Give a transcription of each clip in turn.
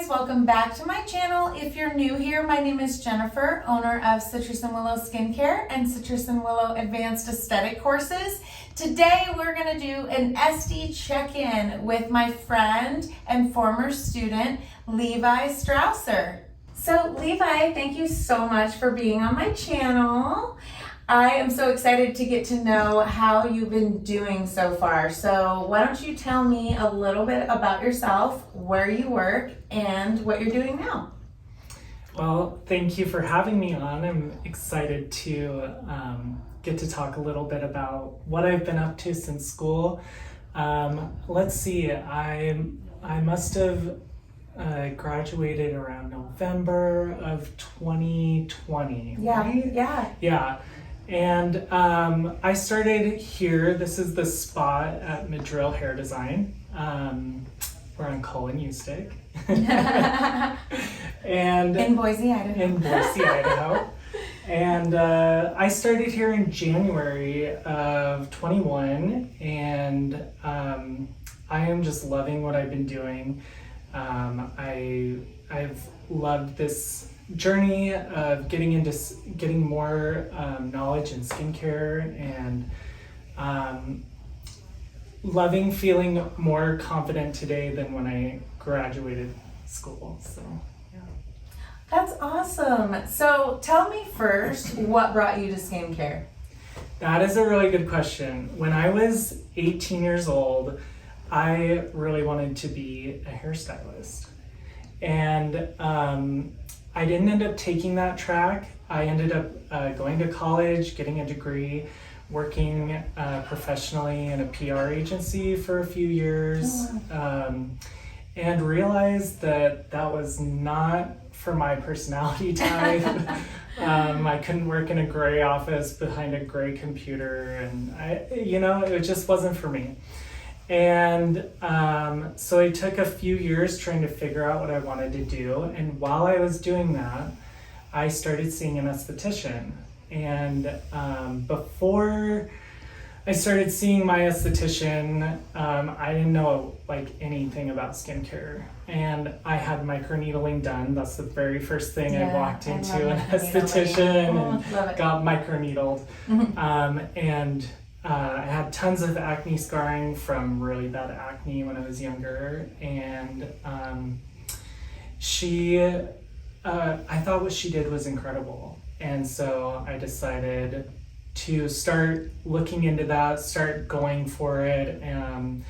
guys, welcome back to my channel. If you're new here, my name is Jennifer, owner of Citrusandwillow Skincare and Citrusandwillow Advanced Aesthetic Courses. Today we're going to do an ESTY Check-In with my friend and former student, Levi Strasser. So Levi, thank you so much for being on my channel. I am so excited to get to know how you've been doing so far. So why don't you tell me a little bit about yourself, where you work, and what you're doing now? Well, thank you for having me on. I'm excited to get to talk a little bit about what I've been up to since school. Let's see, I must have graduated around November of 2020, right? Yeah. And I started here. This is the spa at Madril Hair Design. We're on Cullen Ustick. And in Boise, Idaho. And I started here in January of 21, and I am just loving what I've been doing. I've loved this journey of getting more knowledge in skincare, and loving feeling more confident today than when I graduated school. So yeah. That's awesome. So tell me first, what brought you to skincare? That is a really good question. When I was 18 years old, I really wanted to be a hairstylist, and I didn't end up taking that track. I ended up going to college, getting a degree, working professionally in a PR agency for a few years, and realized that that was not for my personality type. I couldn't work in a gray office behind a gray computer, and it just wasn't for me. And so it took a few years trying to figure out what I wanted to do. And while I was doing that, I started seeing an esthetician. And before I started seeing my esthetician, I didn't know anything about skincare. And I had microneedling done. That's the very first thing I walked into an esthetician and got microneedled. And I had tons of acne scarring from really bad acne when I was younger, and I thought what she did was incredible, and so I decided to start looking into that, start going for it, and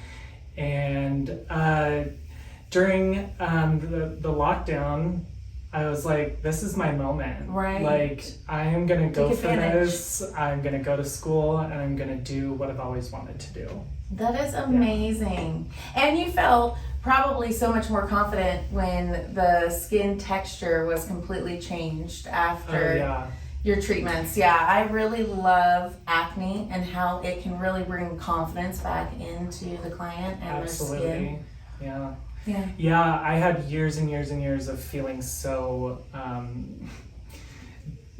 during the lockdown, I was like, this is my moment. Right. Like, I am going to go for this. I'm going to go to school, and I'm going to do what I've always wanted to do. That is amazing. Yeah. And you felt probably so much more confident when the skin texture was completely changed after your treatments. Yeah, I really love acne and how it can really bring confidence back into the client and their skin. Yeah. Yeah, I had years and years and years of feeling so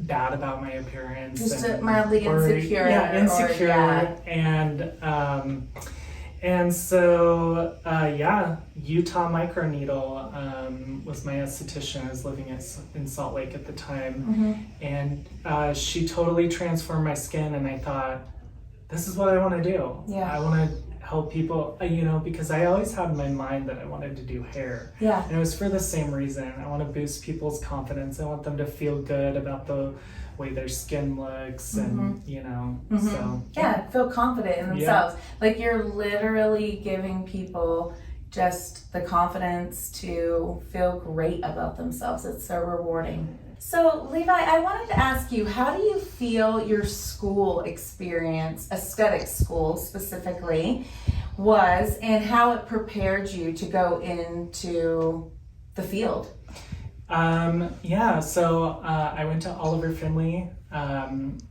bad about my appearance. Just mildly insecure. Yeah, insecure. And so, Utah Microneedle was my esthetician. I was living in Salt Lake at the time. And she totally transformed my skin, and I thought, this is what I want to do. Yeah. I want to help people, because I always had in my mind that I wanted to do hair. Yeah. And it was for the same reason. I want to boost people's confidence. I want them to feel good about the way their skin looks, and so. Yeah, feel confident in themselves. Like, you're literally giving people just the confidence to feel great about themselves. It's so rewarding. So Levi, I wanted to ask you, how do you feel your school experience, aesthetic school specifically, was, and how it prepared you to go into the field? So I went to Oliver Finley, and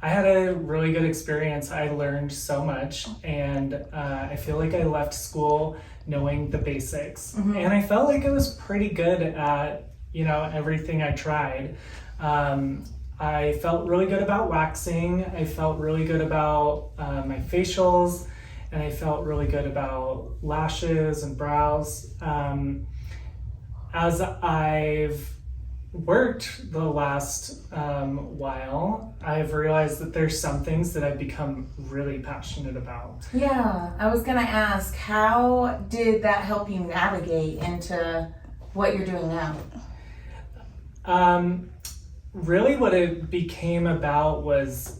I had a really good experience. I learned so much, and I feel like I left school knowing the basics, and I felt like I was pretty good at everything I tried. I felt really good about waxing. I felt really good about my facials, and I felt really good about lashes and brows. as I've worked the last while, I've realized that there's some things that I've become really passionate about. Yeah, I was gonna ask, how did that help you navigate into what you're doing now? Really what it became about was,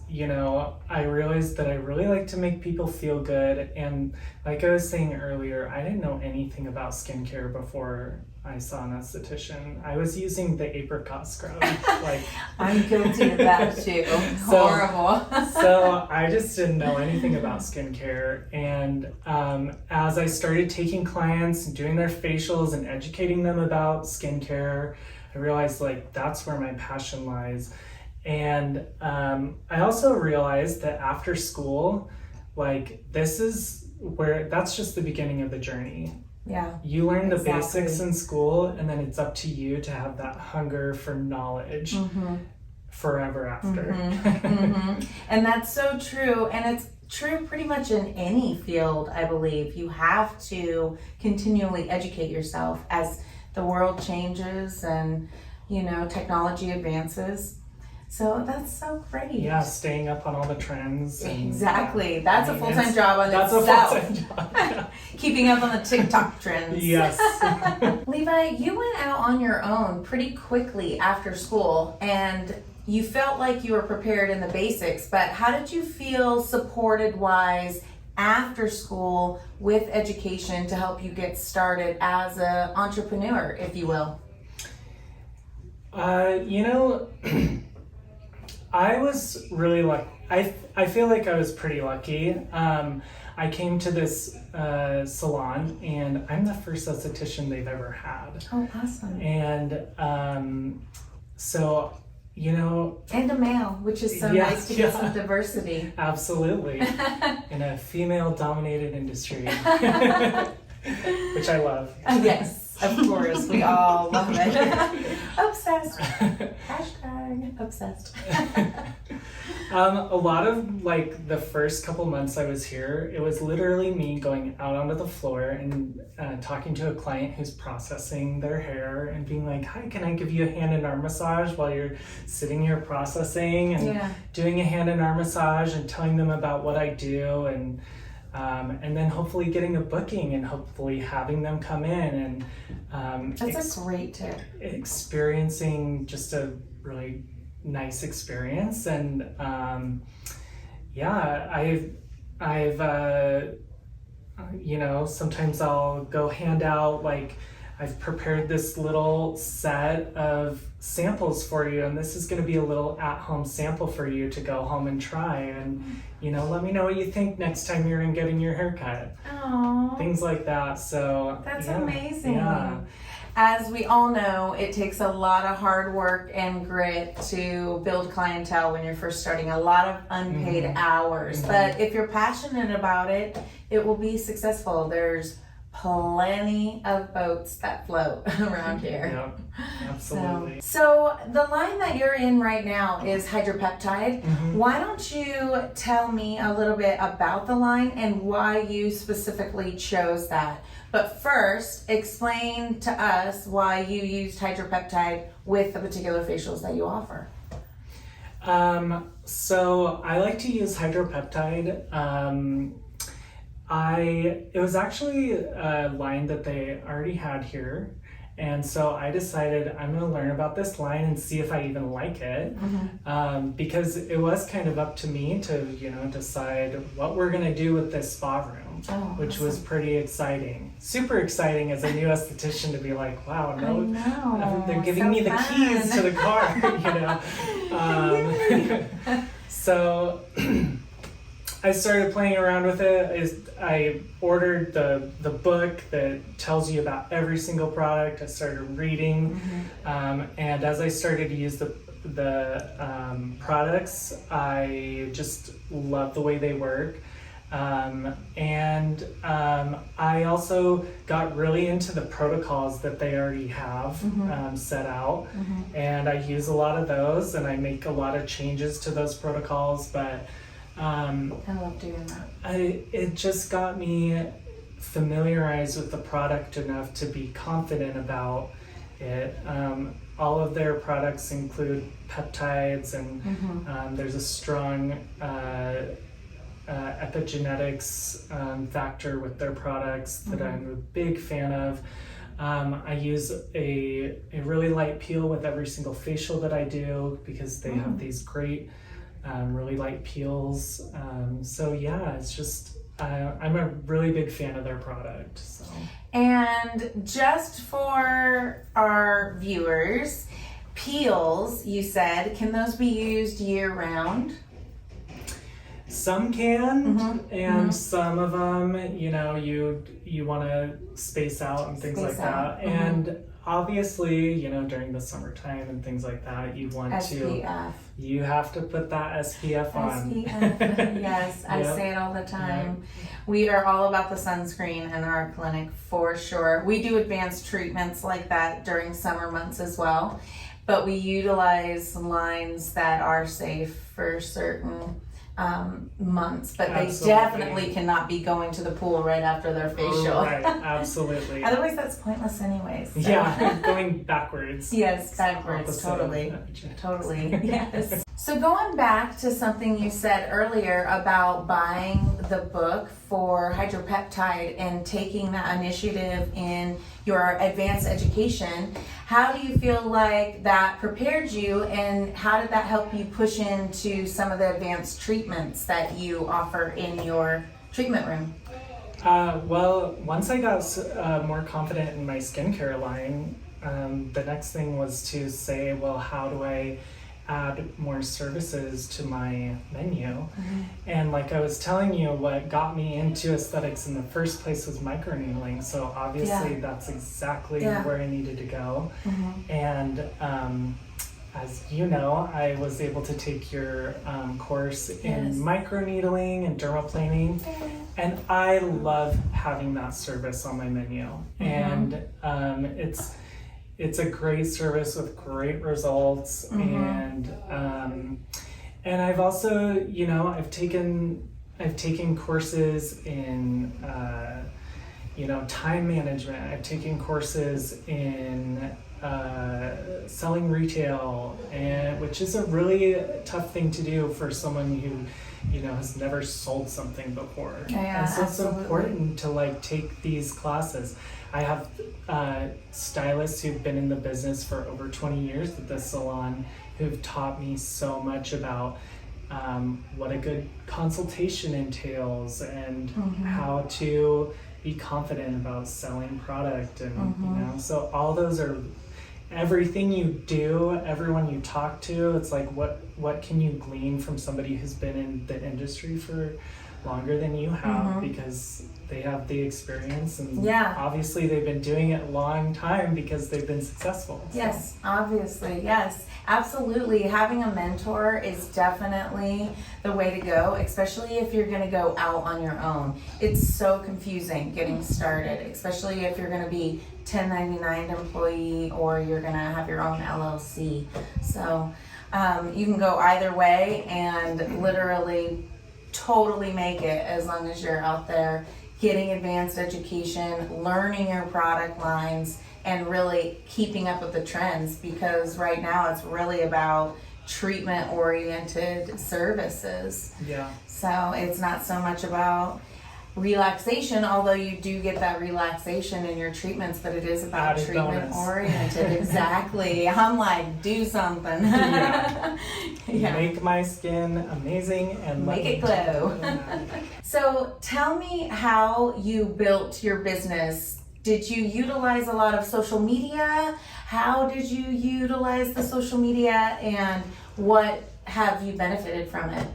I realized that I really like to make people feel good. And like I was saying earlier, I didn't know anything about skincare before I saw an esthetician. I was using the apricot scrub. I'm guilty of that too. Horrible. So I just didn't know anything about skincare. And as I started taking clients and doing their facials and educating them about skincare, I realized that's where my passion lies. And I also realized that after school, that's just the beginning of the journey. Yeah. You learn the basics in school, and then it's up to you to have that hunger for knowledge forever after. And that's so true. And it's true pretty much in any field, I believe. You have to continually educate yourself as the world changes and, technology advances. So that's so great. Yeah, staying up on all the trends. Exactly. That's a full-time job on itself. That's a full-time job. Yeah. Keeping up on the TikTok trends. Yes. Levi, you went out on your own pretty quickly after school, and you felt like you were prepared in the basics, but how did you feel supported-wise after school with education to help you get started as an entrepreneur, if you will? I was really lucky. I feel like I was pretty lucky. I came to this salon, and I'm the first esthetician they've ever had. Oh, awesome. And so, and a male, which is so nice to get some diversity. Absolutely. In a female-dominated industry, which I love. Yes. Of course, we all love it. Obsessed. Hashtag obsessed. A lot of the first couple months I was here, it was literally me going out onto the floor and talking to a client who's processing their hair and being like, hi, can I give you a hand and arm massage while you're sitting here processing, and doing a hand and arm massage and telling them about what I do, and then hopefully getting a booking and hopefully having them come in and that's a great tip. Experiencing just a really nice experience. And I've sometimes I'll go hand out I've prepared this little set of samples for you, and this is going to be a little at-home sample for you to go home and try, and let me know what you think next time you're in getting your hair cut. Aww. Things like that. So that's amazing. Yeah. As we all know, it takes a lot of hard work and grit to build clientele when you're first starting, a lot of unpaid hours. But if you're passionate about it, it will be successful. There's plenty of boats that float around here. Yep, absolutely. So the line that you're in right now is Hydropeptide. Why don't you tell me a little bit about the line and why you specifically chose that? But first, explain to us why you used Hydropeptide with the particular facials that you offer. So I like to use Hydropeptide. It was actually a line that they already had here, and so I decided I'm going to learn about this line and see if I even like it, because it was kind of up to me to decide what we're going to do with this spa room, which was pretty exciting, super exciting as a new esthetician to be like, wow, they're giving me the keys to the car, So I started playing around with it. I ordered the book that tells you about every single product. I started reading, and as I started to use the products, I just love the way they work. I also got really into the protocols that they already have set out, and I use a lot of those, and I make a lot of changes to those protocols, but I love doing that. It just got me familiarized with the product enough to be confident about it. All of their products include peptides, and there's a strong epigenetics factor with their products that I'm a big fan of. I use a really light peel with every single facial that I do because they have these great really light peels. So yeah, it's just I'm a really big fan of their product. So. And just for our viewers, peels, you said, can those be used year round? Some can, and some of them, you know, you want to space out and things like that. And obviously, you know, during the summertime and things like that, you want you have to put that SPF on. SPF, yes, I say it all the time. We are all about the sunscreen in our clinic for sure. We do advanced treatments like that during summer months as well, but we utilize lines that are safe for certain months, but they definitely cannot be going to the pool right after their facial. Right, absolutely. Otherwise that's pointless anyways. So. Yeah, going backwards. Yes, backwards, totally, yes. So going back to something you said earlier about buying the book for Hydropeptide and taking that initiative in your advanced education, how do you feel like that prepared you, and how did that help you push into some of the advanced treatments that you offer in your treatment room? Well, once I got more confident in my skincare line, the next thing was to say, well, how do I add more services to my menu? And like I was telling you, what got me into aesthetics in the first place was microneedling. So obviously that's exactly where I needed to go. And as you know, I was able to take your course in microneedling and dermaplaning, and I love having that service on my menu. And it's a great service with great results. And I've also, you know, I've taken courses in you know, time management. I've taken courses in selling retail, and which is a really tough thing to do for someone who, you know, has never sold something before. And so it's important to like take these classes. I have stylists who've been in the business for over 20 years at this salon who've taught me so much about what a good consultation entails, and how to be confident about selling product, and you know, so all those are everything you do, everyone you talk to. It's like what can you glean from somebody who's been in the industry for longer than you have, because they have the experience, and obviously they've been doing it a long time because they've been successful. So. Yes, obviously, yes, absolutely. Having a mentor is definitely the way to go, especially if you're going to go out on your own. It's so confusing getting started, especially if you're going to be 1099 employee or you're going to have your own LLC. So you can go either way and literally totally make it, as long as you're out there getting advanced education, learning your product lines, and really keeping up with the trends, because right now it's really about treatment oriented services. Yeah. So it's not so much about relaxation, although you do get that relaxation in your treatments, but it is about added treatment bonus. oriented. Exactly. I'm like, do something. Make my skin amazing and make it glow. So tell me how you built your business. Did you utilize a lot of social media? How did you utilize the social media, and what have you benefited from it?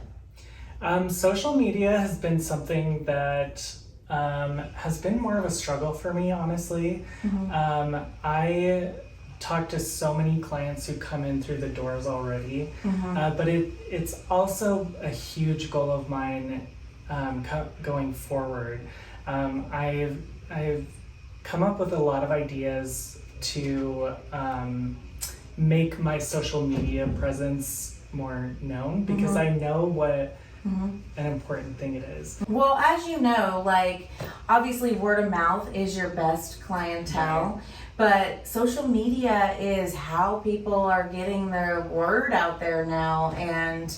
Social media has been something that has been more of a struggle for me, honestly. I talk to so many clients who come in through the doors already, but it's also a huge goal of mine going forward. I've come up with a lot of ideas to make my social media presence more known, because I know what an important thing it is. Well, as you know, like, obviously word of mouth is your best clientele, But social media is how people are getting their word out there now, and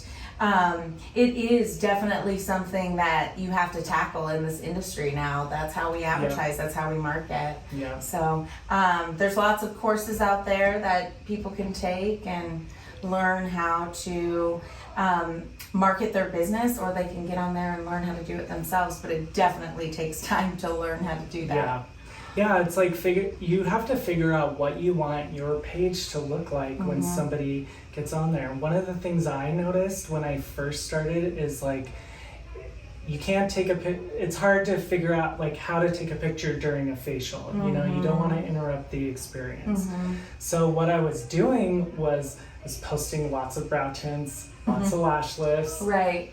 it is definitely something that you have to tackle in this industry now. That's how we advertise, that's how we market. Yeah. So there's lots of courses out there that people can take and learn how to market their business, or they can get on there and learn how to do it themselves, but it definitely takes time to learn how to do that. Yeah, it's like you have to figure out what you want your page to look like when somebody gets on there. One of the things I noticed when I first started is like, you can't take it's hard to figure out like how to take a picture during a facial. You know, you don't want to interrupt the experience. So what I was doing was posting lots of brow tints, lots of lash lifts,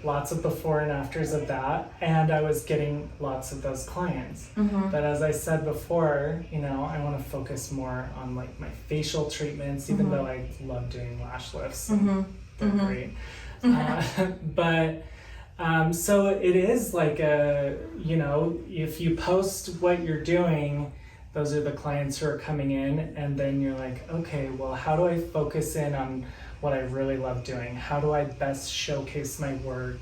lots of before and afters of that, and I was getting lots of those clients. But as I said before, you know, I want to focus more on like my facial treatments, even though I love doing lash lifts. They're great. But so it is like you know, if you post what you're doing, those are the clients who are coming in, and then you're like, okay, well, how do I focus in on what I really love doing? How do I best showcase my work?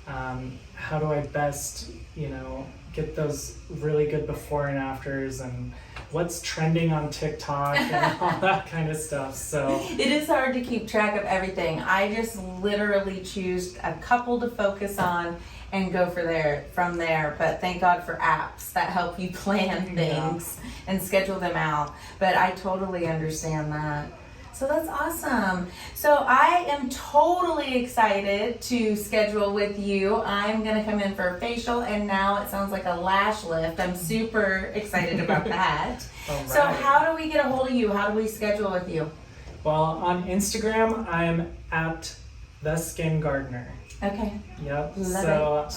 How do I best, you know, get those really good before and afters, and what's trending on TikTok and all that kind of stuff. So it is hard to keep track of everything. I just literally choose a couple to focus on and go from there. But thank God for apps that help you plan things and schedule them out. But I totally understand that. So that's awesome. So I am totally excited to schedule with you. I'm gonna come in for a facial, and now it sounds like a lash lift. I'm super excited about that. Right. So how do we get a hold of you? How do we schedule with you? Well, on Instagram, I'm at The Skin Gardener. Okay. Yep. Love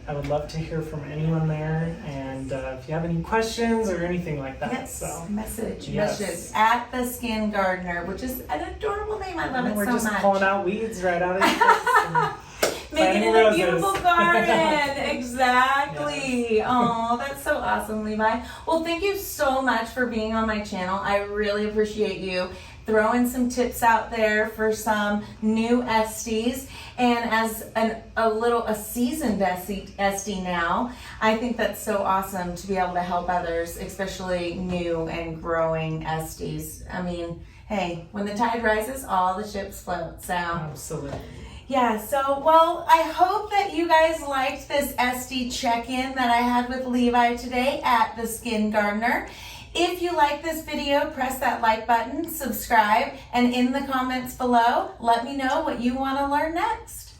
I would love to hear from anyone there, and if you have any questions or anything like that. Yes. So Message at The Skin Gardener, which is an adorable name. I love it so much. We're just pulling out weeds right out of the face. Making it roses. a beautiful garden. Exactly. Yes. Oh, that's so awesome, Levi. Well, thank you so much for being on my channel. I really appreciate you throwing some tips out there for some new esties. And as a seasoned esty now, I think that's so awesome to be able to help others, especially new and growing esties. I mean, hey, when the tide rises, all the ships float. So absolutely. Yeah, so, well, I hope that you guys liked this ESTY Check-In that I had with Levi today at The Skin Gardener. If you like this video, press that like button, subscribe, and in the comments below, let me know what you want to learn next.